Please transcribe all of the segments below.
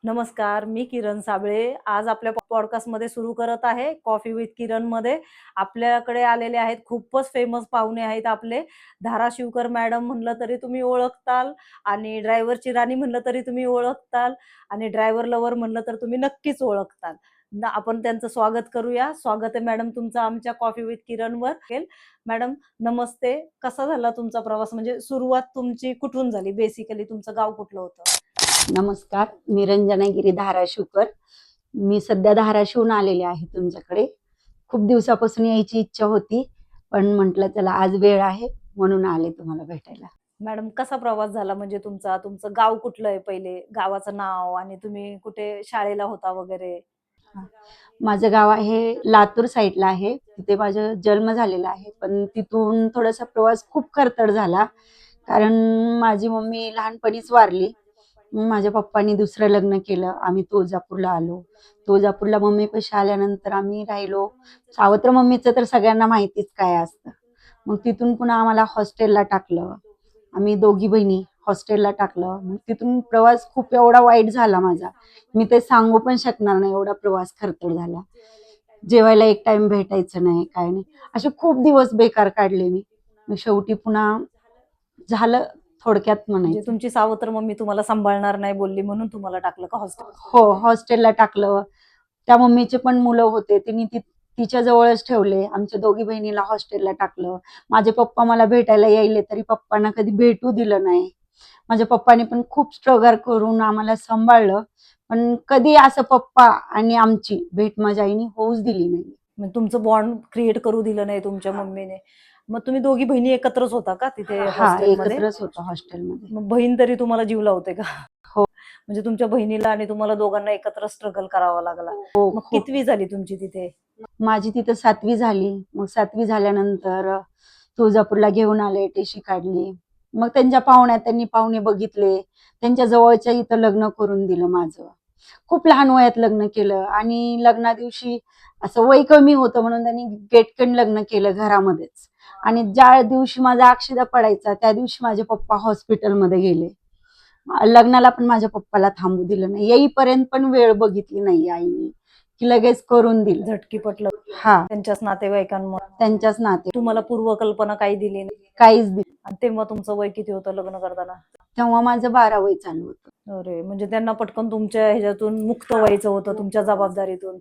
नमस्कार, मी किरण साबळे. आज आपल्या पॉडकास्टमध्ये सुरू करत आहे कॉफी विथ किरणमध्ये. आपल्याकडे आलेले आहेत खूपच फेमस पाहुणे आहेत आपले. धाराशिवकर मॅडम म्हणलं तरी तुम्ही ओळखताल आणि ड्रायव्हरची राणी म्हणलं तरी तुम्ही ओळखताल आणि ड्रायव्हर लवर म्हणलं तर तुम्ही नक्कीच ओळखताल. आपण त्यांचं स्वागत करूया. स्वागत आहे मॅडम तुमचं आमच्या कॉफी विथ किरणवर. मॅडम नमस्ते. कसा झाला तुमचा प्रवास? म्हणजे सुरुवात तुमची कुठून झाली? बेसिकली तुमचं गाव कुठलं होतं? नमस्कार, मी रंजनागिरी धाराशिवकर. मी सध्या धाराशिवून आलेले आहे तुमच्याकडे. खूप दिवसापासून यायची इच्छा होती, पण म्हटलं चला आज वेळ आहे म्हणून आले तुम्हाला भेटायला. मॅडम कसा प्रवास झाला? म्हणजे तुमचं गाव कुठलं आहे? पहिले गावाचं नाव आणि तुम्ही कुठे शाळेला होता वगैरे? माझं गाव आहे लातूर साईडला आहे, तिथे माझा जन्म झालेला आहे. पण तिथून थोडासा प्रवास खूप खडतर झाला, कारण माझी मम्मी लहानपणीच वारली. मग माझ्या पप्पांनी दुसरं लग्न केलं. आम्ही तुळजापूरला आलो. तुळजापूरला मम्मीपाशी आल्यानंतर आम्ही राहिलो. सावत्र मम्मीचं तर सगळ्यांना माहितीच काय असतं. मग तिथून पुन्हा आम्हाला हॉस्टेलला टाकलं. आम्ही दोघी बहिणी हॉस्टेलला टाकलं. मग तिथून प्रवास खूप एवढा वाईट झाला माझा, मी ते सांगू पण शकणार नाही. एवढा प्रवास खरतर झाला. जेवायला एक टाइम भेटायचं नाही, काय नाही. असे खूप दिवस बेकार काढले मी. मग शेवटी पुन्हा झालं, थोडक्यात म्हणजे म्हणायचं. तुमची सावत्र मम्मी तुम्हाला सांभाळणार नाही बोलली म्हणून तुम्हाला टाकलं का हॉस्टेल? हो, हॉस्टेलला टाकलं. त्या मम्मीचे पण मुलं होते, तिने तिच्या जवळच ठेवले. आमच्या दोघी बहिणीला हॉस्टेलला टाकलं. माझे पप्पा मला भेटायला यायले तरी पप्पांना कधी भेटू दिलं नाही. माझ्या पप्पाने पण खूप स्ट्रगल करून आम्हाला सांभाळलं, पण कधी असं पप्पा आणि आमची भेट माझ्या आईने होऊच दिली नाही. म्हणजे तुमचं बॉन्ड क्रिएट करू दिलं नाही तुमच्या मम्मीने. मग तुम्ही दोघी बहिणी एकत्रच होता का तिथे हा, हॉस्टेलमध्ये? एकत्रच होतो हॉस्टेलमध्ये. मग बहीण तरी तुम्हाला जीव लावते का? हो म्हणजे तुमच्या बहिणीला आणि तुम्हाला दोघांना एकत्र स्ट्रगल करावा लागला. हो, मग खूप. कितवी झाली तुमची तिथे? माझी तिथं 7वी झाली. मग 7वी झाल्यानंतर तुळजापूरला घेऊन आले, टीशी काढली. मग त्यांच्या पाहुण्यात त्यांनी पाहुणे बघितले, त्यांच्या जवळच्या इथं लग्न करून दिलं माझं. खूप लहान वयात लग्न केलं आणि लग्ना दिवशी असं वय कमी होतं म्हणून त्यांनी गेटकन लग्न केलं घरामध्येच. आणि ज्या दिवशी माझा अक्षदा पडायचा त्या दिवशी माझे पप्पा हॉस्पिटलमध्ये गेले. लग्नाला पण माझ्या पप्पाला थांबू दिलं नाही. येईपर्यंत पण वेळ बघितली नाही आईने, की लगेच करून दिलं. झटकी पटलं हा, त्यांच्याच नातेवाईकांमुळे. त्यांच्याच नाते. तुम्हाला पूर्वकल्पना काही दिली नाही? काहीच दिलं. आणि तेव्हा तुमचं वय किती होतं लग्न करताना? तेव्हा माझं 12 वय चालू होतं. अरे, म्हणजे त्यांना पटकन तुमच्या ह्याच्यातून मुक्त व्हायचं होतं, तुमच्या जबाबदारीतून.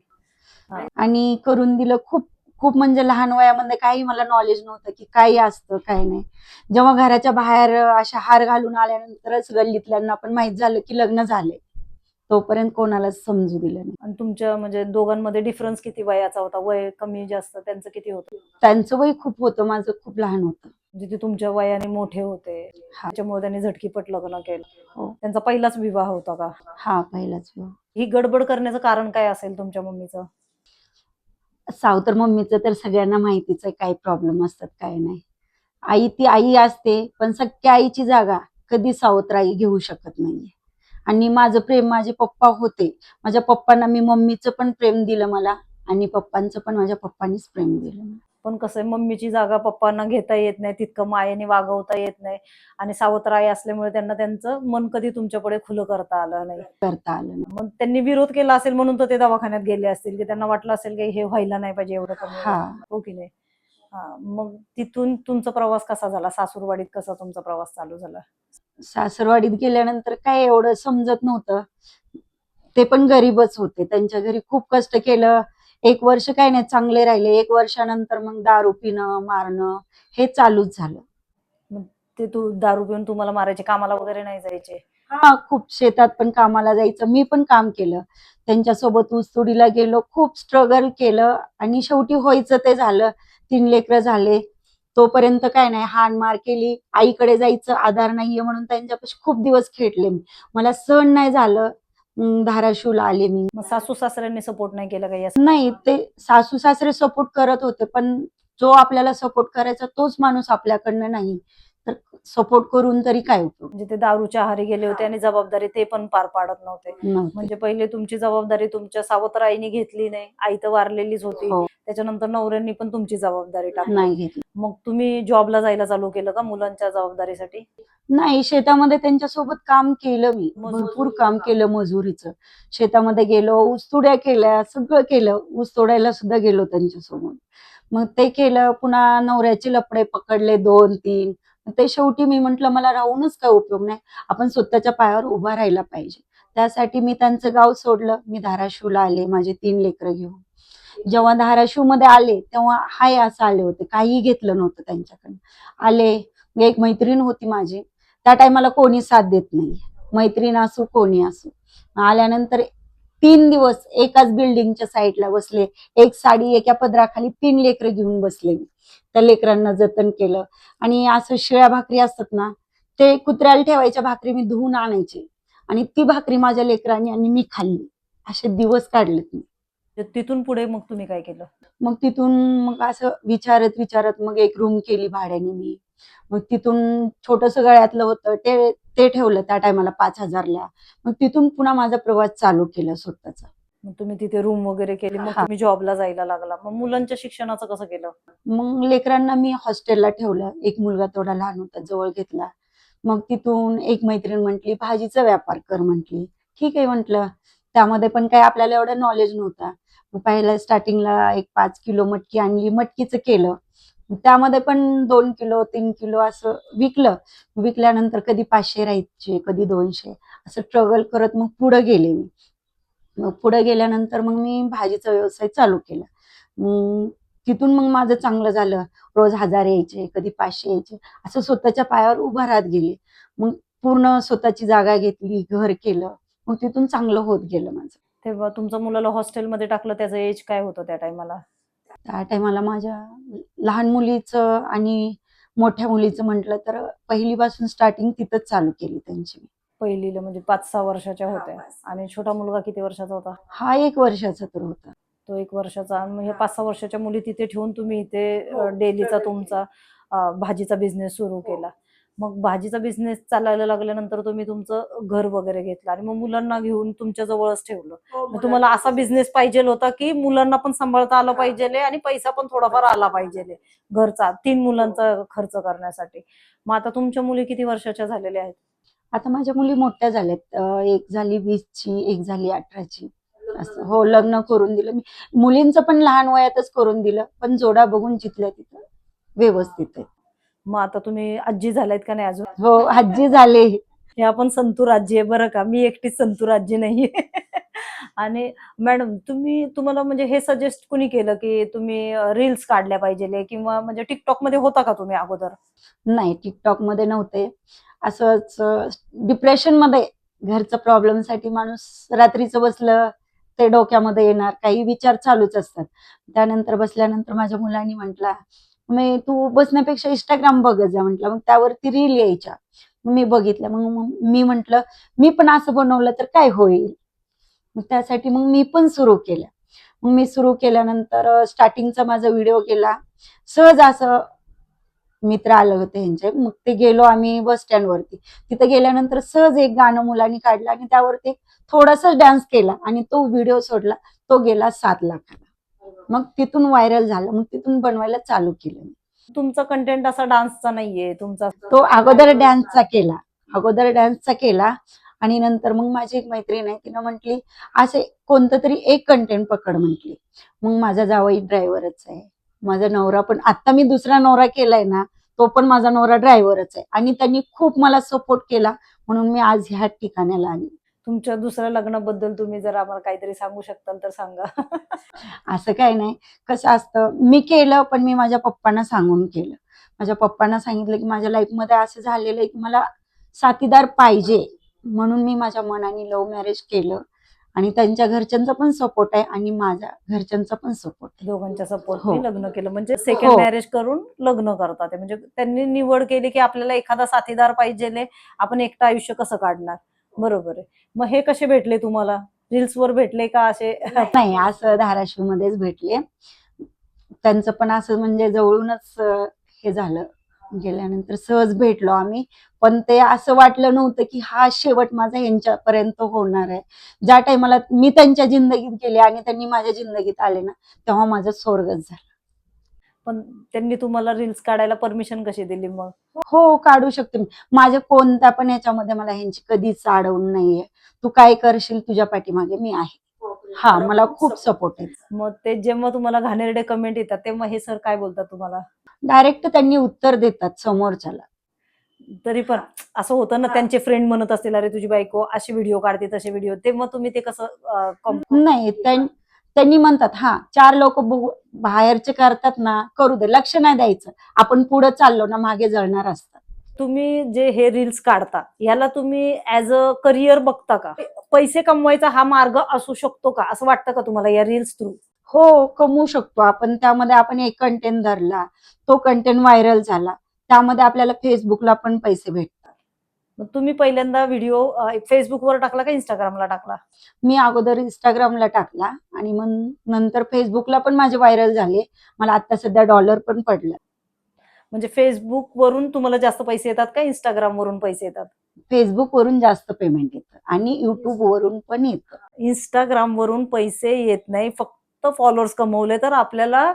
हा. आणि करून दिलं. खूप खूप म्हणजे लहान वयामध्ये काही मला नॉलेज नव्हतं की काही असतं काय नाही. जेव्हा घराच्या बाहेर अशा हार घालून आल्यानंतरच गल्लीतल्यांना पण माहित झालं की लग्न झालंय, तोपर्यंत कोणालाच समजू दिलं नाही. आणि तुमच्या म्हणजे दोघांमध्ये डिफरन्स किती वयाचा होता? वय कमी जास्त त्यांचं किती होतं? त्यांचं वय खूप होतं, माझं खूप लहान होतं. म्हणजे ते तुमच्या वयाने मोठे होते, हा त्याच्यामुळे त्यांनी झटकीपट लग्न केलं. हो, त्यांचा पहिलाच विवाह होता का? हा पहिलाच विवाह. ही गडबड करण्याचं कारण काय असेल तुमच्या मम्मीचं? सावतर मम्मीचं तर सगळ्यांना माहितीच आहे, काय प्रॉब्लेम असतात काय नाही. आई ती आई असते, पण सख्या आईची जागा कधी सावत्र आई घेऊ शकत नाहीये. आणि माझं प्रेम माझे पप्पा होते. माझ्या पप्पांना मी मम्मीचं पण प्रेम दिलं मला, आणि पप्पांचं पण माझ्या पप्पांनीच प्रेम दिलं मला. पण कसं आहे, मम्मीची जागा पप्पांना घेता येत नाही, तितकं मायेने वागवता येत नाही. आणि सावत्र आई असल्यामुळे त्यांना त्यांचं मन कधी तुमच्यापुढे खुलं करता आलं नाही. करता आलं नाही. मग त्यांनी विरोध केला असेल म्हणून तर ते दवाखान्यात गेले असतील, की त्यांना वाटलं असेल की हे व्हायला नाही पाहिजे एवढं कमी वयात. हा, हो की नाही? हा, मग तिथून तुमचा प्रवास कसा झाला? सासूरवाडीत कसा तुमचा प्रवास चालू झाला? सासरवाडीत गेल्यानंतर काय एवढं समजत नव्हतं. ते पण गरीबच होते. त्यांच्या घरी खूप कष्ट केलं. 1 वर्ष काय नाही, चांगले राहिले. 1 वर्षानंतर मग दारू पिणं, मारणं हे चालूच झालं. मग ते दारू पिऊन तुम्हाला मारायचे, कामाला वगैरे नाही जायचे? हा, खूप शेतात पण कामाला जायचं. मी पण काम केलं त्यांच्यासोबत, ऊसतोडीला गेलो, खूप स्ट्रगल केलं आणि शेवटी व्हायचं ते झालं. 3 लेकरं झाले. तोपर्यंत काय नाही, हाणमार केली. आईकडे जायचं आधार नाहीये म्हणून त्यांच्यापाशी खूप दिवस खेळले मी. मला सहन नाही झालं. धाराशिवला आले मी. मग सासू सासऱ्यांनी सपोर्ट नाही केला काही? नाही, ते सासू सासरे सपोर्ट करत होते, पण जो आपल्याला सपोर्ट करायचा तोच माणूस आपल्याकडनं नाही, तर सपोर्ट करून तरी काय उपयोग म्हणजे ते दारूच्या आहारी गेले होते आणि जबाबदारी ते पण पार पाडत नव्हते. नव्हते. म्हणजे पहिले तुमची जबाबदारी तुमच्या सावत्र आईने घेतली नाही, आई तर वारलेलीच होती. हो, त्याच्यानंतर नवऱ्यांनी पण तुमची जबाबदारी टाकली. नाही घेतली. मग तुम्ही जॉबला जायला चालू केलं का मुलांच्या जबाबदारीसाठी? नाही, शेतामध्ये त्यांच्यासोबत काम केलं मी. भरपूर काम केलं मजुरीचं. शेतामध्ये गेलो, ऊसतोड्या केल्या, सगळं केलं. ऊस तोडायला सुद्धा गेलो त्यांच्यासोबत. मग ते केलं. पुन्हा नवऱ्याचे लफडे पकडले 2-3. ते शेवटी मी म्हंटल मला राहूनच काय उपयोग नाही. आपण स्वतःच्या पायावर उभा राहायला पाहिजे. त्यासाठी मी त्यांचं गाव सोडलं. मी धाराशिवला आले माझे 3 लेकरं घेऊन. जेव्हा धाराशिवमध्ये आले तेव्हा हाय असं आले होते. काहीही घेतलं नव्हतं त्यांच्याकडनं. आले. एक मैत्रीण होती माझी. त्या टायमाला कोणी साथ देत नाही. मैत्रीण असो कोणी असो. आल्यानंतर 3 दिवस एकाच बिल्डिंगच्या साईडला बसले. एक साडी एका पदराखाली 3 लेकरं घेऊन बसले. त्या लेकरांना जतन केलं. आणि असं शिळ्या भाकरी असतात ना, ते कुत्र्याला ठेवायच्या भाकरी मी धुवून आणायचे आणि ती भाकरी माझ्या लेकरांनी आणि मी खाल्ली. असे दिवस काढलेत मी. तिथून पुढे मग तुम्ही काय केलं? मग तिथून मग असं विचारत विचारत मग एक रूम केली भाड्याने मी. मग तिथून छोटंसं गळ्यातलं होतं ते ते ठेवलं त्या टायमाला 5,000ला. मग तिथून पुन्हा माझा प्रवास चालू केला स्वतःचा. मग तुम्ही तिथे रूम वगैरे केली. मग हा. तुम्ही जॉबला जायला लागला. मग मुलांच्या शिक्षणाचं कसं केलं? मग लेकरांना मी हॉस्टेलला ठेवलं. एक मुलगा थोडा लहान होता, जवळ घेतला. मग तिथून एक मैत्रीण म्हटली भाजीचा व्यापार कर म्हटली. ठीक आहे म्हटलं. त्यामध्ये पण काही आपल्याला एवढं नॉलेज नव्हता. मग पहिल्या स्टार्टिंगला एक 5 किलो मटकी आणली, मटकीचं केलं. त्यामध्ये पण 2 किलो 3 किलो असं विकलं. विकल्यानंतर कधी 500 राहायचे, कधी 200 असं स्ट्रगल करत मग पुढे गेले मी. मग पुढे गेल्यानंतर मग मी भाजीचा व्यवसाय चालू केला. मग तिथून मग माझं चांगलं झालं. रोज 1000 यायचे, कधी 500 यायचे. असं स्वतःच्या पायावर उभं राहत गेले. मग पूर्ण स्वतःची जागा घेतली, घर केलं. मग तिथून चांगलं होत गेलं माझं. तेव्हा तुमच्या मुलाला हॉस्टेलमध्ये टाकलं, त्याचं एज काय होतं त्या टायमाला? त्या टायमाला माझ्या लहान मुलीचं आणि मोठ्या मुलीचं म्हटलं तर पहिलीपासून स्टार्टिंग तिथंच चालू केली त्यांची. पहिलीला म्हणजे 5-6 वर्षाच्या होत्या. आणि छोटा मुलगा किती वर्षाचा होता? हा 1 वर्षाचा तर होता. तो 1 वर्षाचा. आणि मग हे 5-6 वर्षाच्या मुली तिथे ठेवून तुम्ही इथे डेलीचा तुमचा भाजीचा बिझनेस सुरू केला. मग भाजीचा बिझनेस चालायला लागल्यानंतर तुम्ही तुमचं घर वगैरे घेतलं आणि मग मुलांना घेऊन तुमच्या जवळच ठेवलं. मग तुम्हाला असा बिझनेस पाहिजे होता की मुलांना पण सांभाळता आलं पाहिजे आणि पैसा पण थोडाफार आला पाहिजे घरचा, 3 मुलांचा खर्च करण्यासाठी. मग आता तुमच्या मुली किती वर्षाच्या झालेल्या आहेत? आता माझ्या मुली मोठ्या झाल्यात. एक झाली 20ची, एक झाली 18ची. असं हो, लग्न करून दिलं मी. मुलींचं पण लहान वयातच करून दिलं. पण जोडा बघून जिथल्या तिथं व्यवस्थित आहे. मग आता तुम्ही आजी झालायत का नाही अजून? हो, आजी झाले. हे आपण संतूर आजी आहे बरं का, मी एकटीच संतूर आजी नाहीये. आणि मॅडम तुम्हाला म्हणजे हे सजेस्ट कुणी केलं की तुम्ही रील्स काढल्या पाहिजे किंवा म्हणजे टिकटॉक मध्ये होता का तुम्ही अगोदर? नाही, टिकटॉक मध्ये नव्हते. असंच डिप्रेशन मध्ये घरच्या प्रॉब्लेमसाठी माणूस रात्रीचं बसलं ते डोक्यामध्ये येणार, काही विचार चालूच असतात. त्यानंतर बसल्यानंतर माझ्या मुलांनी म्हटला, मी तू बसण्यापेक्षा इंस्टाग्राम बघत जा म्हटलं. मग त्यावरती रील यायच्या. मी बघितलं. मग मी म्हटलं मी पण असं बनवलं तर काय होईल. मग त्यासाठी मग मी पण सुरू केलं. मग मी सुरू केल्यानंतर स्टार्टिंगचा माझा व्हिडिओ केला. सहज असं मित्र आले होते ह्यांचे. मग ते गेलो आम्ही बस स्टँड वरती. तिथे गेल्यानंतर सहज एक गाणं मुलांनी काढलं आणि त्यावरती थोडासा डान्स केला आणि तो व्हिडिओ सोडला. तो गेला 7 लाखाला. मग तिथून व्हायरल झालं. मग तिथून बनवायला चालू केलं. तुमचा कंटेंट असा डान्सचा नाहीये तुमचा? तो अगोदर डान्सचा केला आणि नंतर मग माझी एक मैत्रीण आहे, तिनं म्हटली असे कोणतं तरी एक कंटेंट पकड म्हटली. मग माझा जावई ड्रायव्हरच आहे. माझा नवरा पण आता मी दुसरा नवरा केलाय ना, तो पण माझा नवरा ड्रायव्हरच आहे आणि त्यांनी खूप मला सपोर्ट केला. म्हणून मी आज ह्या ठिकाणाला आली. तुमच्या दुसऱ्या लग्नाबद्दल तुम्ही जर आम्हाला काहीतरी सांगू शकताल तर सांगा. असं काही नाही. कसं असतं, मी केलं पण मी माझ्या पप्पांना सांगून केलं. माझ्या पप्पांना सांगितलं की माझ्या लाईफमध्ये असं झालेलं आहे की मला साथीदार पाहिजे. म्हणून मी माझ्या मनाने लव्ह मॅरेज केलं आणि त्यांच्या घरच्यांचा पण सपोर्ट आहे आणि माझ्या घरच्यांचा पण सपोर्ट आहे. दोघांच्या हो. सपोर्टने लग्न केलं. म्हणजे सेकंड हो. मॅरेज करून लग्न करतात ते. म्हणजे त्यांनी निवड केली की आपल्याला एखादा साथीदार पाहिजे, आपण एकटं आयुष्य कसं काढणार. बरोबर आहे. मग हे कसे भेटले तुम्हाला? रील्स वर भेटले का असे? नाही, असं धाराशिव मध्येच भेटले. त्यांचं पण असं म्हणजे जवळूनच हे झालं. गेल्यानंतर सहज भेटलो आम्ही, पण ते असं वाटलं नव्हतं की हा शेवट माझा यांच्यापर्यंत होणार आहे. ज्या टाइमाला मी त्यांच्या जिंदगीत गेले आणि त्यांनी माझ्या जिंदगीत आले ना, तेव्हा माझा स्वर्गच झाला. पण त्यांनी तुम्हाला रील्स काढायला परमिशन कशी दिली मग? हो, काढू शकते मी. माझ्या कोणत्या पण ह्याच्यामध्ये मला ह्यांची कधीच अडवून नाहीये. तू काय करशील तुझ्या पाठीमागे मी आहे. हा, मला खूप सपोर्ट आहे. मग ते जेव्हा तुम्हाला घाणेरडे कमेंट येतात तेव्हा हे सर काय बोलतात तुम्हाला? डायरेक्ट त्यांनी उत्तर देतात समोरच्याला. तरी पण असं होतं ना, त्यांचे फ्रेंड म्हणत असतील अरे तुझी बायको अशी व्हिडिओ काढते तसे व्हिडिओ, ते मग तुम्ही ते कसं नाही, त्यांनी म्हणतात हा 4 लोक बाहेरचे करतात ना, करू दे, लक्ष नाही द्यायचं. आपण पुढे चाललो ना, मागे जळणार असतात. तुम्ही जे हे रील्स काढता याला तुम्ही ऍज अ करिअर बघता का? पैसे कमवायचा हा मार्ग असू शकतो का, असं वाटतं का तुम्हाला या रील्स थ्रू? हो, कमवू शकतो आपण. त्यामध्ये आपण एक कंटेंट धरला, तो कंटेंट व्हायरल झाला, त्यामध्ये आपल्याला फेसबुकला पण पैसे भेटतात. मग तुम्ही पहिल्यांदा व्हिडिओ फेसबुकवर टाकला का इंस्टाग्रामला टाकला? मी अगोदर इंस्टाग्रामला टाकला आणि मग नंतर फेसबुकला पण माझे व्हायरल झाले. मला आता सध्या डॉलर पण पडलं. म्हणजे फेसबुक वरून तुम्हाला जास्त पैसे येतात का इंस्टाग्राम वरून पैसे येतात? फेसबुक वरून जास्त पेमेंट येतं आणि युट्यूब वरून पण येतं. इंस्टाग्राम वरून पैसे येत नाही, फक्त फॉलोअर्स कमवले तर आपल्याला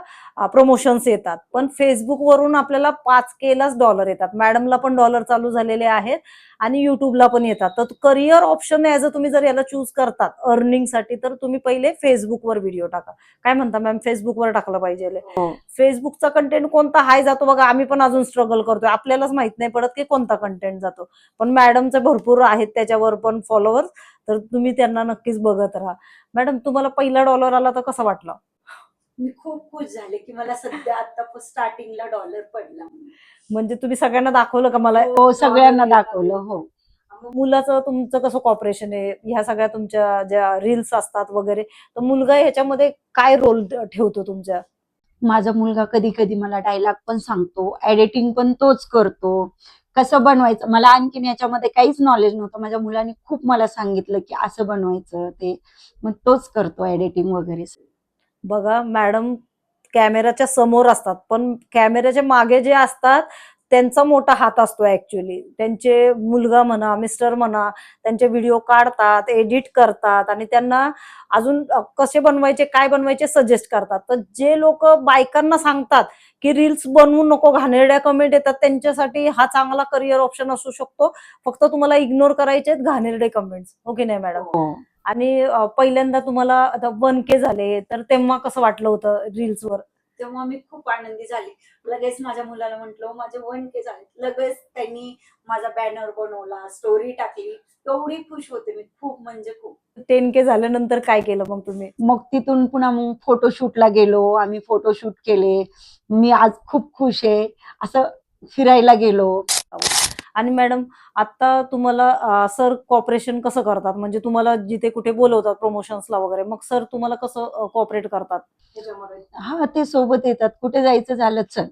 प्रमोशन्स येतात. पण फेसबुक वरून आपल्याला 5K डॉलर येतात. मॅडमला पण डॉलर चालू झालेले आहेत आणि युट्यूबला पण येतात. तर करिअर ऑप्शन ऍज अ तुम्ही जर याला चूज करतात अर्निंगसाठी, तर तुम्ही पहिले फेसबुकवर व्हिडिओ टाका. काय म्हणता मॅम, फेसबुकवर टाकलं पाहिजे? हो. फेसबुकचा कंटेंट कोणता हाय जातो बघा, आम्ही पण अजून स्ट्रगल करतोय, आपल्यालाच माहित नाही पडत की कोणता कंटेंट जातो. पण मॅडमचे भरपूर आहेत त्याच्यावर पण फॉलोअर्स, तर तुम्ही त्यांना नक्कीच बघत राहा. मॅडम, तुम्हाला पहिला डॉलर आला तर कसा वाटला? मी खूप खुश झाले की मला सध्या आता स्टार्टिंगला डॉलर पडला. म्हणजे तुम्ही सगळ्यांना दाखवलं का मला? हो, सगळ्यांना दाखवलं. हो. मुलाचं तुमचं कसं कॉपरेशन आहे ह्या सगळ्या तुमच्या ज्या रील्स असतात वगैरे, तर मुलगा ह्याच्यामध्ये काय रोल ठेवतो तुमच्या? माझा मुलगा कधी कधी मला डायलॉग पण सांगतो, एडिटिंग पण तोच करतो. कसं बनवायचं, मला आणखीन याच्यामध्ये काहीच नॉलेज नव्हतं. माझ्या मुलाने खूप मला सांगितलं की असं बनवायचं ते, मग तोच करतो एडिटिंग वगैरे. बघा मॅडम कॅमेराच्या समोर असतात, पण कॅमेऱ्याच्या मागे जे असतात त्यांचा मोठा हात असतो ऍक्च्युअली. त्यांचे मुलगा म्हणा, मिस्टर म्हणा, त्यांचे व्हिडिओ काढतात, एडिट करतात आणि त्यांना अजून कसे बनवायचे, काय बनवायचे सजेस्ट करतात. तर जे लोक बायकांना सांगतात की रील्स बनवू नको, घाणेरड्या कमेंट येतात, त्यांच्यासाठी हा चांगला करिअर ऑप्शन असू शकतो. फक्त तुम्हाला इग्नोर करायचे घाणेरडे कमेंट्स, हो की नाही मॅडम? हो. आणि पहिल्यांदा तुम्हाला आता 1K झाले, तर तेव्हा कसं वाटलं होतं रील्सवर? तेव्हा मी खूप आनंदी झाले. लगेच माझ्या मुलाला म्हटलं माझे 1K झाले. लगेच त्यांनी माझा बॅनर बनवला, स्टोरी टाकली. एवढी खुश होते मी, खूप म्हणजे खूप. 10K झाल्यानंतर काय केलं मग तुम्ही? मग तिथून पुन्हा मग फोटोशूटला गेलो. आम्ही फोटोशूट केले. मी आज खूप खुश आहे. असं फिरायला गेलो. आणि मॅडम, आता तुम्हाला सर कॉपरेशन कसं करतात? म्हणजे तुम्हाला जिथे कुठे बोलवतात प्रमोशन्सला वगैरे, मग सर तुम्हाला कसं कॉपरेट करतात त्याच्यामध्ये? हा, ते सोबत येतात. कुठे जायचं झालं चल,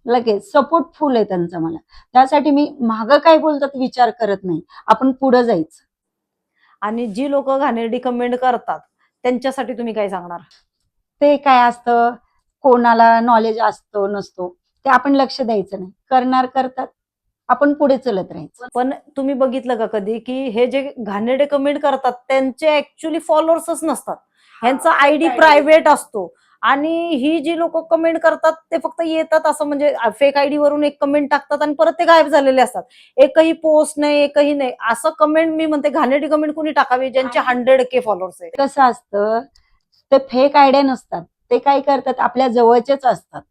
लगेच सपोर्ट फुल आहे त्यांचा मला. त्यासाठी मी मागं काय बोलतात विचार करत नाही. आपण पुढे जायचं. आणि जी लोक घाणेरडी कमेंट करतात त्यांच्यासाठी तुम्ही काय सांगणार? ते काय असतं, कोणाला नॉलेज असतो नसतो ते आपण लक्ष द्यायचं नाही. करणार करतात, आपण पुढे चलत राहायचं. पण तुम्ही बघितलं का कधी की हे जे घाणेरडे कमेंट करतात त्यांचे ऍक्च्युअली फॉलोअर्सच नसतात, ह्यांचा आयडी प्रायव्हेट असतो. आणि ही जी लोक कमेंट करतात ते फक्त येतात असं, म्हणजे फेक आयडी वरून एक कमेंट टाकतात आणि परत ते गायब झालेले असतात. एकही पोस्ट नाही, एकही नाही. असं कमेंट मी म्हणते घाणेरडी कमेंट कोणी टाकावी ज्यांचे 100K फॉलोअर्स आहे? कसं असतं, ते फेक आयडिया नसतात. ते काय करतात, आपल्या जवळचेच असतात.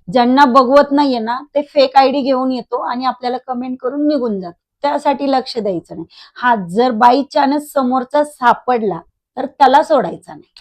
ज्यांना बघवत नाहीये ना, ते फेक आयडी घेऊन येतो आणि आपल्याला कमेंट करून निघून जातो. त्यासाठी लक्ष द्यायचं नाही. हा, जर बाय चान्स समोरचा सापडला तर त्याला सोडायचा नाही.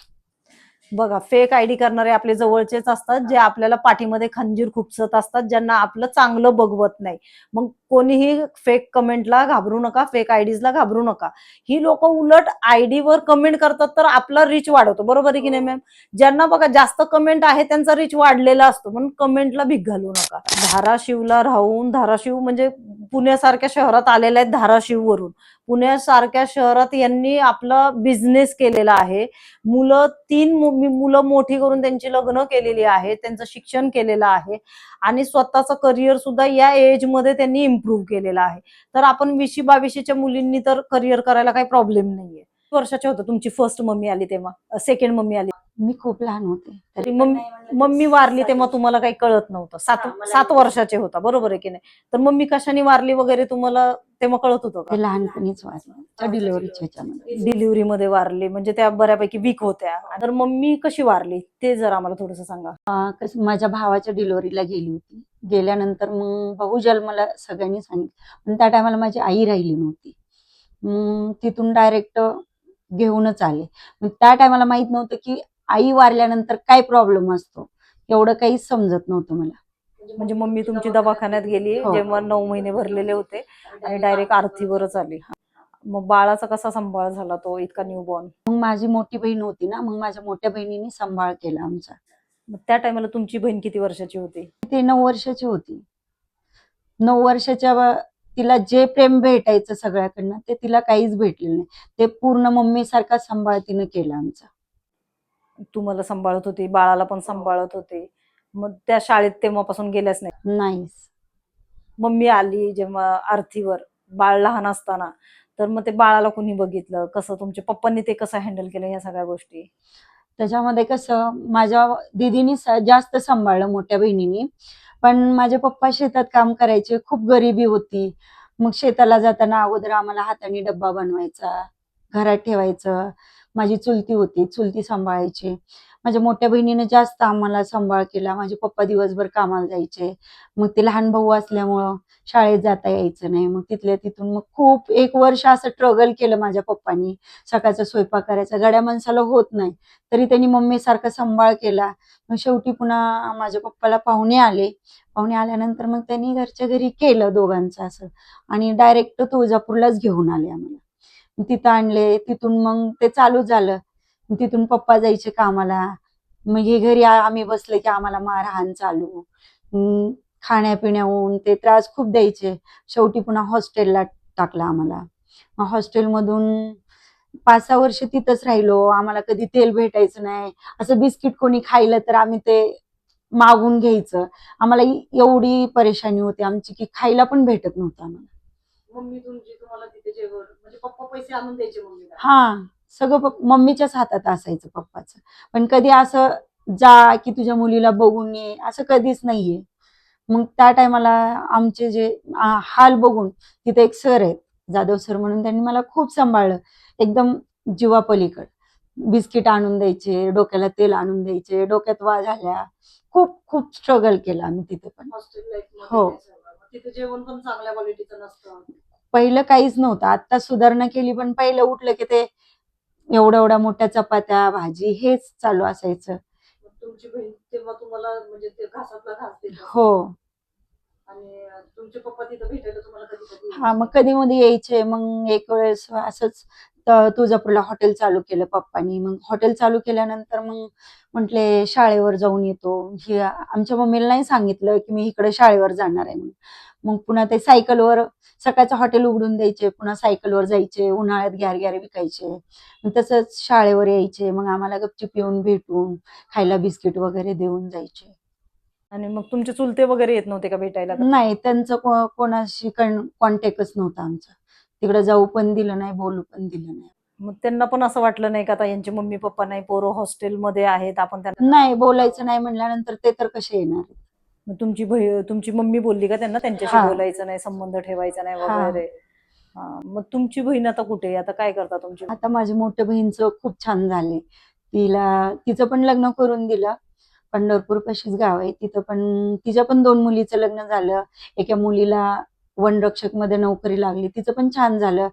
बघा, फेक आयडी करणारे आपले जवळचेच असतात, जे आपल्याला पाठीमध्ये खंजीर खुपसत असतात, ज्यांना आपलं चांगलं बघवत नाही. मग कोणीही फेक कमेंटला घाबरू नका, फेक आयडीजला घाबरू नका. ही लोक उलट आयडीवर कमेंट करतात तर आपला रिच वाढवतो. बरोबर आहे की नाही मॅम? ज्यांना बघा जास्त कमेंट आहे त्यांचा रिच वाढलेला असतो, म्हणून कमेंटला भीक घालू नका. धाराशिवला राहून, धाराशिव म्हणजे पुण्यासारख्या शहरात आलेल्या आहेत धाराशिववरून. पुण्यासारख्या शहरात यांनी आपला बिझनेस केलेला आहे. मुलं मोठी करून त्यांची लग्न केलेली आहेत, त्यांचं शिक्षण केलेलं आहे आणि स्वतःचं करिअर सुद्धा या एज मध्ये त्यांनी इम्प्रूव्ह केलेलं आहे. तर आपण 20-22च्या मुलींनी तर करिअर करायला काही प्रॉब्लेम नाहीये. वर्षाचे होतं तुमची फर्स्ट मम्मी आली तेव्हा, सेकंड मम्मी आली? मी खूप लहान होते तरी मम्मी वारली तेव्हा तुम्हाला काही कळत नव्हतं, 7 वर्षाचे होता. बरोबर आहे की नाही? तर मम्मी कशाने वारली वगैरे तुम्हाला तेव्हा कळत होतं का? ते लहानपणीच वारले डिलिव्हरीच्या ह्याच्यामध्ये. डिलिव्हरीमध्ये वारली म्हणजे त्या बऱ्यापैकी वीक होत्या. तर मम्मी कशी वारली ते जर आम्हाला थोडंसं सांगा. कसं माझ्या भावाच्या डिलिव्हरीला गेली होती. गेल्यानंतर मग भाऊ जन्माला सगळ्यांनी सांगितलं, पण त्या टायमाला माझी आई राहिली नव्हती. तिथून डायरेक्ट घेऊनच आले. मग त्या टायमाला माहित नव्हतं की आई वारल्यानंतर काय प्रॉब्लेम असतो, एवढं काहीच समजत नव्हतं मला. म्हणजे मम्मी तुमची दवाखान्यात गेली हो. जेव्हा 9 महिने भरलेले होते आणि डायरेक्ट आरतीवरच आली. मग बाळाचा कसा सांभाळ झाला तो इतका न्यूबॉर्न? मग माझी मोठी बहीण होती ना, मग माझ्या मोठ्या बहिणीने सांभाळ केला आमचा. मग त्या टायमाला तुमची बहीण किती वर्षाची होती? ती 9 वर्षाची होती. 9 वर्षाच्या तिला जे प्रेम भेटायचं सगळ्याकडनं ते तिला काहीच भेटलेलं नाही. ते पूर्ण मम्मीसारखा सांभाळ तिनं केला आमचा. तुम्हाला सांभाळत होती, बाळाला पण सांभाळत होते. मग त्या शाळेत तेव्हापासून गेल्याच नाही? नाहीच. मम्मी आली जेव्हा आरतीवर, बाळ लहान असताना, तर मग ते बाळाला कुणी बघितलं? कसं तुमच्या पप्पांनी ते कसं हँडल केलं ह्या सगळ्या गोष्टी? त्याच्यामध्ये कसं माझ्या दीदीनी जास्त सांभाळलं मोठ्या बहिणीनी. पण माझे पप्पा शेतात काम करायचे, खूप गरिबी होती. मग शेताला जाताना अगोदर आम्हाला हाताने डब्बा बनवायचा, घरात ठेवायचं. माझी चुलती होती, चुलती सांभाळायची. माझ्या मोठ्या बहिणीने जास्त आम्हाला सांभाळ केला. माझे पप्पा दिवसभर कामाला जायचे. मग ते लहान भाऊ असल्यामुळं शाळेत जाता यायचं नाही. मग तिथल्या तिथून मग खूप 1 वर्ष असं स्ट्रगल केलं माझ्या पप्पांनी. सकाळचा स्वयंपाक करायचा, गड्या माणसाला होत नाही. तरी त्यांनी मम्मीसारखा सांभाळ केला. मग शेवटी पुन्हा माझ्या पप्पाला पाहुणे आले. पाहुणे आल्यानंतर मग त्यांनी घरच्या घरी केलं दोघांचं असं आणि डायरेक्ट तुळजापूरलाच घेऊन आले आम्हाला. तिथं आणले, तिथून मग ते चालू झालं. तिथून पप्पा जायचे कामाला. मग हे घरी आम्ही बसले की आम्हाला मारहाण चालू. खाण्यापिण्याहून ते त्रास खूप द्यायचे. शेवटी पुन्हा हॉस्टेलला टाकलं आम्हाला. मग हॉस्टेलमधून 5-6 वर्ष तिथंच राहिलो. आम्हाला कधी तेल भेटायचं नाही. असं बिस्किट कोणी खायलं तर आम्ही ते मागून घ्यायचं. आम्हाला एवढी परेशानी होती आमची की खायला पण भेटत नव्हतं आम्हाला. मम्मी तुमची तुम्हाला तिथे जेवण म्हणजे पप्पा पैसे आणून द्यायचे मम्मीला? हा, सगळं मम्मीच्याच हातात असायचं पप्पाचं. पण कधी असं जा की तुझ्या मुलीला बघून ये असं कधीच नाहीये. मग त्या टायमाला आमचे जे हाल बघून तिथे एक सर आहेत जाधव सर म्हणून, त्यांनी मला खूप सांभाळलं एकदम जीवापलीकड. बिस्किट आणून द्यायचे, डोक्याला तेल आणून द्यायचे, डोक्यात वाळ झाल्या. खूप खूप स्ट्रगल केलं आम्ही तिथे पण. हॉस्टेल लाईफ हो. तिथे जेवण पण चांगल्या क्वालिटीचं नसतं. पहिलं काहीच नव्हतं, आता सुधारणा केली, पण पहिलं उठलं की ते एवढ्या एवढ्या मोठ्या चपात्या भाजी हेच चालू असायचं. तुमची बहीण तेव्हा तुम्हाला म्हणजे ते घासातला घास देत असेल. हो. आणि तुमचे पप्पा तिथं भेटायला तुम्हाला कधी कधी हा, मग कधी मध्ये यायचे. मग एक वेळेस असंच तुळजापूरला हॉटेल चालू केलं पप्पानी. मग हॉटेल चालू केल्यानंतर मग म्हटले शाळेवर जाऊन येतो. ही आमच्या मम्मीला नाही सांगितलं की मी इकडे शाळेवर जाणार आहे म्हणून. मग पुन्हा ते सायकलवर सकाळचं हॉटेल उघडून द्यायचे, पुन्हा सायकलवर जायचे, उन्हाळ्यात ग्यार विकायचे. मग तसंच शाळेवर यायचे. मग आम्हाला गपचूप येऊन भेटून खायला बिस्किट वगैरे देऊन जायचे. आणि मग तुमचे चुलते वगैरे येत नव्हते का भेटायला? नाही, त्यांचं कोणाशी कॉन्टॅक्टच नव्हता आमचा. तिकडे जाऊ पण दिलं नाही, बोलू पण दिलं नाही. मग त्यांना पण असं वाटलं नाही का आता यांचे मम्मी पप्पा नाही, पोरं हॉस्टेलमध्ये आहेत, आपण त्यांना? नाही, बोलायचं नाही म्हणल्यानंतर ते तर कसे येणार. मग तुमची मम्मी बोलली का त्यांना त्यांच्याशी हा. बोलायचं नाही, संबंध ठेवायचा नाही हा. वगैरे? मग तुमची बहीण आता कुठे आहे? आता काय करता तुमची? आता माझ्या मोठ्या बहीणचं खूप छान झाले. तिचं पण लग्न करून दिलं. पंढरपूर पाशीच गाव आहे. तिथं पण तिच्या पण 2 मुलीचं लग्न झालं. एका मुलीला वनरक्षक मध्ये नोकरी लागली, तिचं पण छान झालं.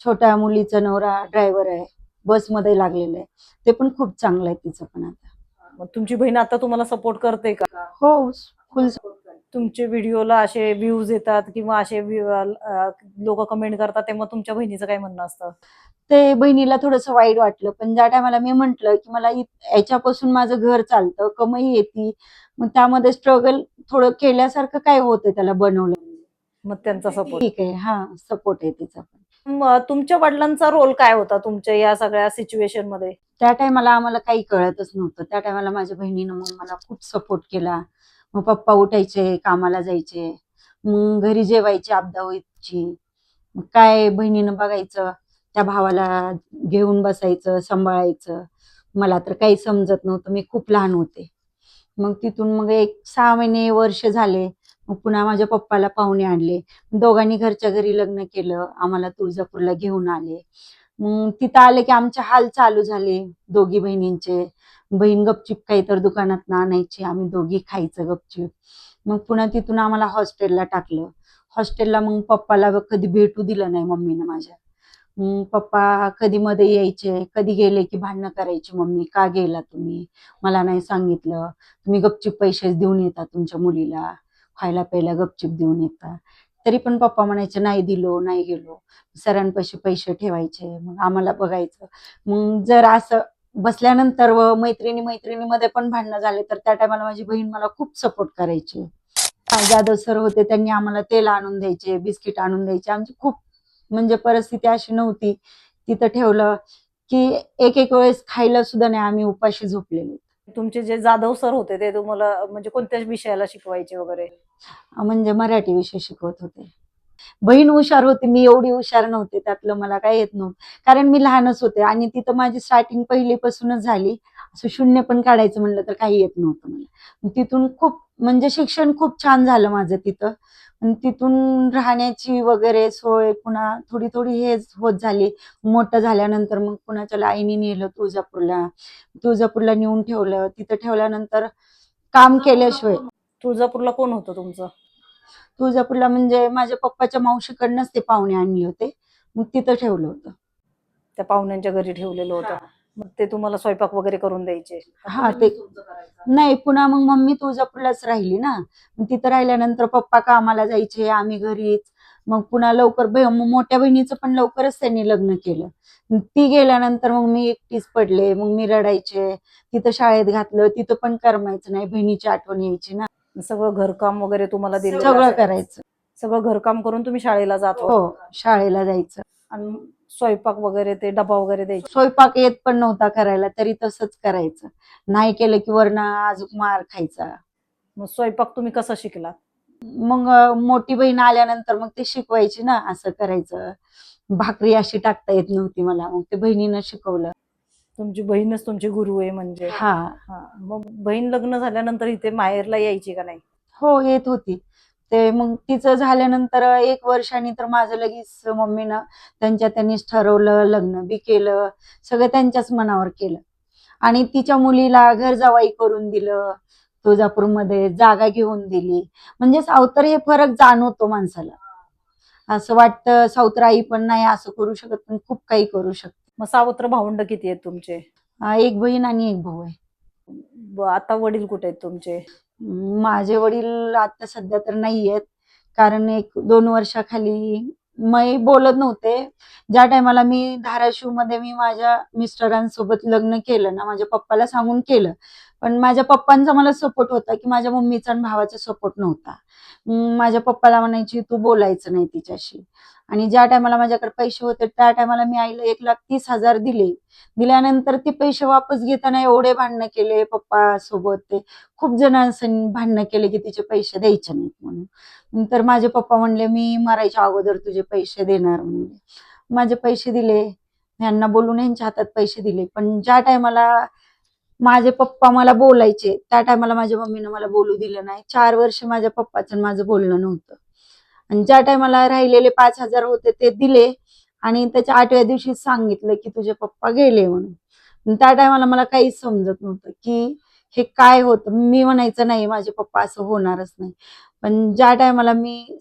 छोट्या मुलीचा नवरा ड्रायव्हर आहे, बसमध्ये लागलेलं आहे. ते पण खूप चांगलं आहे तिचं पण आता. मग तुमची बहीण आता तुम्हाला सपोर्ट करते का? हो, फुल. तुमचे व्हिडिओला असे व्ह्यूज येतात किंवा असे लोक कमेंट करतात, तेव्हा तुमच्या बहिणीचं काय म्हणणं असतं? ते बहिणीला थोडंसं वाईट वाटलं, पण ज्या टायमाला मी म्हंटल की मला याच्यापासून माझं घर चालतं, कमाई येते, मग त्यामध्ये स्ट्रगल थोडं केल्यासारखं काय होतं त्याला बनवलं. मग त्यांचा सपोर्ट. ठीक आहे, हा सपोर्ट आहे तिचा पण. तुमच्या वडिलांचा रोल काय होता तुमच्या या सगळ्या सिच्युएशन मध्ये? त्या टायमाला आम्हाला काही कळतच नव्हतं. त्या टायमाला माझ्या बहिणीनं मग मला खूप सपोर्ट केला. मग पप्पा उठायचे, कामाला जायचे, मग घरी जेवायची आपदा व्हायची. मग काय बहिणीनं बघायचं, त्या भावाला घेऊन बसायचं, सांभाळायचं. मला तर काही समजत नव्हतं, मी खूप लहान होते. मग तिथून मग एक 6 महिने वर्ष झाले. मग पुन्हा माझ्या पप्पाला पाहुणे आणले. दोघांनी घरच्या घरी लग्न केलं, आम्हाला तुळजापूरला घेऊन आले. मग तिथं आले की आमचे हाल चालू झाले दोघी बहिणींचे. बहीण गपचूप काही तर दुकानात आणायची, आम्ही दोघी खायचं गपचूप. मग पुन्हा तिथून आम्हाला हॉस्टेलला टाकलं. हॉस्टेलला मग पप्पाला कधी भेटू दिलं नाही मम्मीनं माझ्या. पप्पा कधी मध्ये यायचे, कधी गेले की भांडणं करायची, मम्मी का गेला तुम्ही, मला नाही सांगितलं, तुम्ही गपचूप पैसे देऊन येता तुमच्या मुलीला, खायला प्यायला गपचूप देऊन येता. तरी पण पप्पा म्हणायचे नाही दिलो, नाही गेलो. सरांपाशी पैसे ठेवायचे, मग आम्हाला बघायचं. मग जर असं बसल्यानंतर व मैत्रिणीमध्ये पण भांडणं झाले तर त्या टायमाला माझी बहीण मला खूप सपोर्ट करायची. जाधव सर होते, त्यांनी आम्हाला तेल आणून द्यायचे, बिस्किट आणून द्यायचे. आमची खूप म्हणजे परिस्थिती अशी नव्हती. तिथं ठेवलं की एक एक वेळेस खायला सुद्धा नाही आम्ही उपाशी झोपलेले. तुमचे जे जाधव सर होते ते तुम्हाला म्हणजे कोणत्या विषयाला शिकवायचे वगैरे? म्हणजे मराठी विषय शिकवत होते. बहीण हुशार होती, मी एवढी हुशार नव्हते, त्यातलं मला काय येत नव्हतं. कारण मी लहानच होते आणि तिथं माझी स्टार्टिंग पहिलीपासूनच झाली. असं शून्य पण काढायचं म्हणलं तर काही येत नव्हतं मला. तिथून खूप म्हणजे शिक्षण खूप छान झालं माझं तिथं. आणि तिथून राहण्याची वगैरे सोय पुन्हा थोडी थोडी हे होत झाली. मोठं झाल्यानंतर मग कुणाच्या आईने नेलं तुळजापूरला. तुळजापूरला नेऊन ठेवलं. तिथं ठेवल्यानंतर काम केल्याशिवाय. तुळजापूरला कोण होतं तुमचं? तुळजापूरला म्हणजे माझ्या पप्पाच्या मावशीकडनंच ते पाहुणे आणले होते. मग तिथं ठेवलं होतं. त्या पाहुण्यांच्या घरी ठेवलेलं होतं. मग ते तुम्हाला स्वयंपाक वगैरे करून द्यायचे? हा ते नाही, पुन्हा मग मम्मी तुळजापूरलाच राहिली ना. मग तिथं राहिल्यानंतर पप्पा कामाला जायचे, आम्ही घरीच. मग पुन्हा लवकर मोठ्या बहिणीचं पण लवकरच त्यांनी लग्न केलं. ती गेल्यानंतर मग मी एकटीच पडले, मग मी रडायचे. तिथं शाळेत घातलं, तिथं पण करमायचं नाही, बहिणीची आठवण यायची ना. सगळं घरकाम वगैरे तुम्हाला दिलं? सगळं करायचं. सगळं घरकाम करून तुम्ही शाळेला जात होता? हो, शाळेला जायचं. आणि स्वयंपाक वगैरे ते डबा वगैरे द्यायचे? स्वयंपाक येत पण नव्हता करायला, तरी तसंच करायचं. नाही केलं की वरनं अजून मार खायचा. मग स्वयंपाक तुम्ही कसा शिकलात? मग मोठी बहीण आल्यानंतर मग ते शिकवायची ना, असं करायचं. भाकरी अशी टाकता येत नव्हती मला, मग ते बहिणीनं शिकवलं. तुमची बहीणच तुमची गुरु आहे म्हणजे? हा. मग बहीण लग्न झाल्यानंतर इथे माहेरला यायची का नाही? हो, येत होती. ते मग तिचं झाल्यानंतर 1 वर्षाने तर माझं लगेच मम्मीनं त्यांनीच ठरवलं, लग्न बी केलं, सगळं त्यांच्याच मनावर केलं. आणि तिच्या मुलीला घर जावाई करून दिलं, तुळजापूरमध्ये जागा घेऊन दिली. म्हणजे सावतर हे फरक जाणवतो माणसाला. असं वाटतं सावत्र आई पण नाही असं करू शकत, पण खूप काही करू शकते. मग सावत्र भावंड किती आहेत तुमचे? एक बहीण आणि एक भाऊ आहे. आता वडील कुठे आहेत तुमचे? माझे वडील आता सध्या तर नाही आहेत, कारण 1-2 वर्षाखाली मी बोलत नव्हते. ज्या टायमाला मी धाराशिवमध्ये मी माझ्या मिस्टरांसोबत लग्न केलं ना, माझ्या पप्पाला सांगून केलं. पण माझ्या पप्पांचा मला सपोर्ट होता की माझ्या मम्मीचा आणि भावाचा सपोर्ट नव्हता. माझ्या पप्पाला म्हणायची तू बोलायचं नाही तिच्याशी. आणि ज्या टायमाला माझ्याकडे पैसे होते त्या टायमाला मी आईला 1,30,000 दिले. दिल्यानंतर ते पैसे वापस घेताना एवढे भांडणं केले पप्पा सोबत. ते खूप जणांनी भांडणं केले की तिचे पैसे द्यायचे नाहीत म्हणून. नंतर माझे पप्पा म्हणले मी मरायच्या अगोदर तुझे पैसे देणार म्हणून. माझे पैसे दिले, यांना बोलून यांच्या हातात पैसे दिले. पण ज्या टायमाला माझे पप्पा मला बोलायचे त्या टायमाला माझ्या मम्मीनं मला बोलू दिलं नाही. 4 वर्ष माझ्या पप्पाचं माझं बोलणं नव्हतं. आणि ज्या टायमाला राहिलेले 5,000 होते ते दिले आणि त्याच्या 8व्या दिवशी सांगितलं की तुझे पप्पा गेले म्हणून. त्या टायमाला मला काहीच समजत नव्हतं की हे काय होतं. मी म्हणायचं नाही माझे पप्पा असं होणारच नाही. पण ज्या टायमाला मी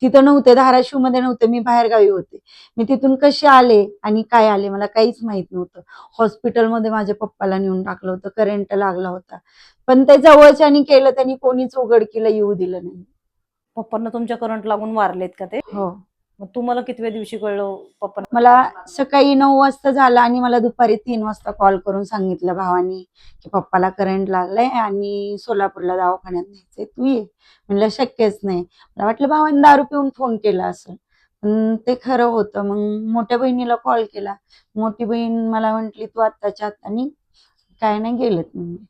तिथं नव्हते, धाराशिव मध्ये नव्हते, मी बाहेरगावी होते. मी तिथून कशी आले आणि काय आले मला काहीच माहित नव्हतं. हॉस्पिटलमध्ये माझ्या पप्पाला नेऊन टाकलं होतं, करंट लागला होता. पण ते जवळच्यानी केलं, त्यांनी कोणीच उघडकीला येऊ दिलं नाही. पप्पांना तुमच्या करंट लागून वारलेत का ते? हो. मग तुम्हाला कितव्या दिवशी कळलं पप्पांना? मला सकाळी 9 वाजता झाला आणि मला दुपारी 3 वाजता कॉल करून सांगितलं भावानी की पप्पाला करंट लागलाय आणि सोलापूरला दवाखान्यात न्यायचंय, तू ये. म्हणलं शक्यच नाही. मला वाटलं भावाने दारू पिऊन फोन केला असं, पण ते खरं होतं. मग मोठ्या बहिणीला कॉल केला. मोठी बहीण मला म्हटली तू आत्ताच्या आत्ता निघ, काय नाही गेलेत म्हणजे.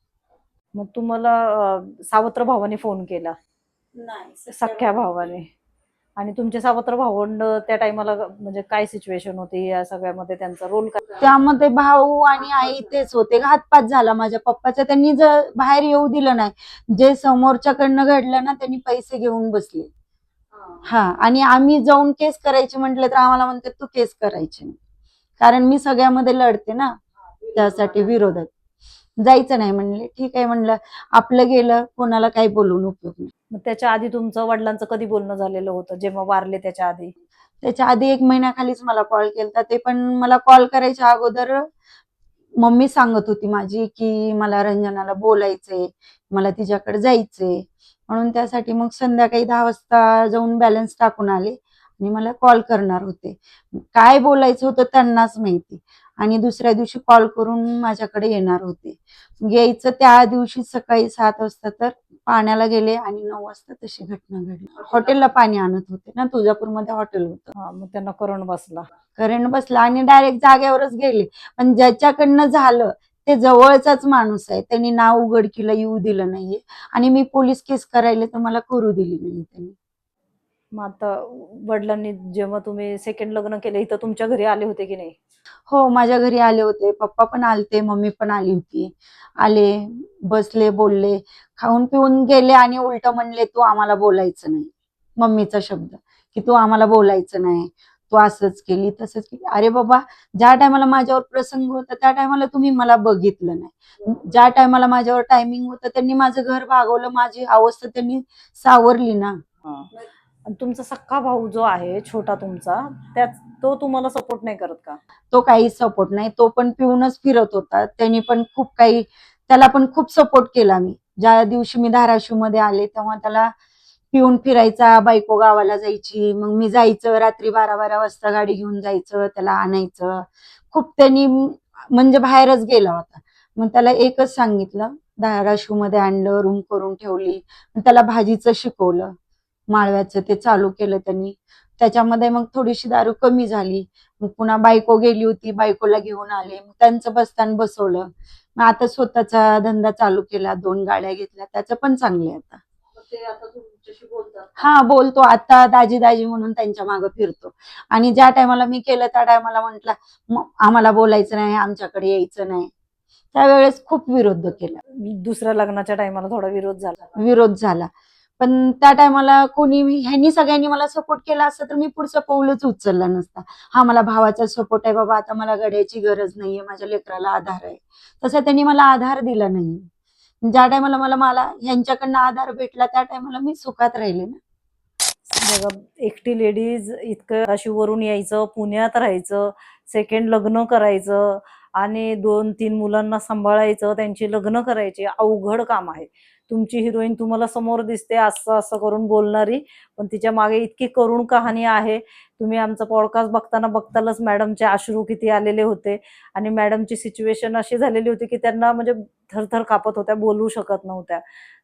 मग तुम्हाला सावत्र भावाने फोन केला? नाही, सख्या भावाने. आणि तुमचे सावत्र भावंड त्या टाइमाला म्हणजे काय सिच्युएशन होती या सगळ्यामध्ये, त्यांचा रोल काय? त्यामध्ये भाऊ आणि आई तेच होते. घातपात झाला माझ्या पप्पाचा, त्यांनी जर बाहेर येऊ दिलं नाही. जे समोरच्याकडनं घडलं ना, त्यांनी पैसे घेऊन बसले. हा, आणि आम्ही जाऊन केस करायची म्हटलं तर आम्हाला म्हणते तू केस करायची नाही, कारण मी सगळ्यामध्ये लढते ना, त्यासाठी विरोधात जायचं नाही. म्हणले ठीक आहे, म्हणलं आपलं गेलं, कोणाला काही बोलून उपयोग नाही. मग त्याच्या आधी तुमचं वडिलांचं कधी बोलणं झालेलं होतं जेव्हा वारले त्याच्या आधी? त्याच्या आधी 1 महिन्याखालीच मला कॉल केलता. ते पण मला कॉल करायच्या अगोदर मम्मी सांगत होती माझी की मला रंजनाला बोलायचंय, मला तिच्याकडे जायचंय. म्हणून त्यासाठी मग संध्याकाळी 10 वाजता जाऊन बॅलन्स टाकून आले आणि मला कॉल करणार होते. काय बोलायचं होतं त्यांनाच माहिती. आणि दुसऱ्या दिवशी कॉल करून माझ्याकडे येणार होते. यायचं त्या दिवशी सकाळी 7 वाजता तर पाण्याला गेले आणि 9 वाजता तशी घटना घडली. हॉटेलला पाणी आणत होते ना, तुळजापूरमध्ये हॉटेल होतं. हा, मग त्यांना करंट बसला. करंट बसला आणि डायरेक्ट जागेवरच गेले. पण ज्याच्याकडनं झालं ते जवळचाच माणूस आहे, त्यांनी नाव उघडकीला येऊ दिलं नाहीये आणि मी पोलीस केस करायला तर मला करू दिली नाही त्यांनी. मग आता वडिलांनी जेव्हा तुम्ही सेकंड लग्न केलं इथं तुमच्या घरी आले होते की नाही? हो, माझ्या घरी आले होते. पप्पा पण आलते, मम्मी पण आली होती. आले, बसले, बोलले, खाऊन पिऊन गेले आणि उलट म्हणले तू आम्हाला बोलायचं नाही. मम्मीचा शब्द की तू आम्हाला बोलायचं नाही, तू असंच केली तसंच केली. अरे बाबा, ज्या टायमाला माझ्यावर प्रसंग होता त्या टायमाला तुम्ही मला बघितलं नाही. ज्या टायमाला माझ्यावर टायमिंग होतं त्यांनी माझं घर भागवलं, माझी अवस्था त्यांनी सावरली ना. आणि तुमचा सख्खा भाऊ जो आहे छोटा तुमचा, तो तुम्हाला सपोर्ट नाही करत का? तो काही सपोर्ट नाही, तो पण पिऊनच फिरत होता. त्यांनी पण खूप काही, त्याला पण खूप सपोर्ट केला मी. ज्या दिवशी मी धाराशिव मध्ये आले तेव्हा त्याला पिऊन फिरायचा, बायको गावाला जायची, मग मी जायचं रात्री 12-12 वाजता गाडी घेऊन जायचं, त्याला आणायचं. खूप त्यांनी म्हणजे बाहेरच गेला होता. मग त्याला एकच सांगितलं, धाराशिव मध्ये आणलं, रूम करून ठेवली, त्याला भाजीचं शिकवलं, माळव्याचं ते चालू केलं त्यांनी. त्याच्यामध्ये मग थोडीशी दारू कमी झाली. मग पुन्हा बायको गेली होती, बायकोला घेऊन आले, मग त्यांचं बसताना बसवलं. मग आता स्वतःचा धंदा चालू केला, 2 गाड्या घेतल्या, त्याचं पण चांगले आता. ते आता तुमच्याशी बोलतात? हा, बोलतो. आता दाजी दाजी म्हणून त्यांच्या मागे फिरतो. आणि ज्या टायमाला मी केलं त्या टायमाला म्हटलं आम्हाला बोलायचं नाही, आमच्याकडे यायचं नाही. त्यावेळेस खूप विरोध केला. दुसऱ्या लग्नाच्या टायमाला थोडा विरोध झाला. पण त्या टायमाला कोणी, ह्यांनी सगळ्यांनी मला सपोर्ट केला असता तर मी पुढचं पाऊलच उचलला नसता. हा, मला भावाचा सपोर्ट आहे बाबा, आता मला गड्याची गरज नाहीये, माझ्या लेकराला आधार आहे. तसा त्यांनी मला आधार दिला नाही. ज्या टायमाला मला यांच्याकडनं आधार भेटला त्या टायमाला मी सुखात राहिले ना. बघा, एकटी लेडीज इतकं धाराशिववरून यायचं, पुण्यात राहायचं, सेकंड लग्न करायचं आणि 2-3 मुलांना सांभाळायचं, त्यांची लग्न करायची, अवघड काम आहे. तुमची हिरोईन तुम्हाला समोर दिसते असं असं करून बोलणारी, पण तिच्या मागे इतकी करुण कहाणी आहे. तुम्ही आमचा पॉडकास्ट बघताना बघतालच मॅडमचे अश्रू किती आलेले होते आणि मॅडमची सिच्युएशन अशी झालेली होती की त्यांना म्हणजे थरथर कापत होत्या, बोलू शकत नव्हत्या.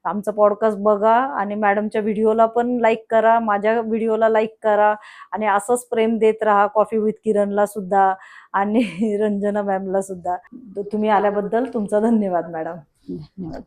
आमचा पॉडकास्ट बघा आणि मॅडमच्या व्हिडिओला पण लाईक करा, माझ्या व्हिडिओला लाईक करा आणि असंच प्रेम देत राहा कॉफी विथ किरणला सुद्धा आणि रंजना मॅमला सुद्धा. तुम्ही आल्याबद्दल तुमचा धन्यवाद मॅडम. धन्यवाद.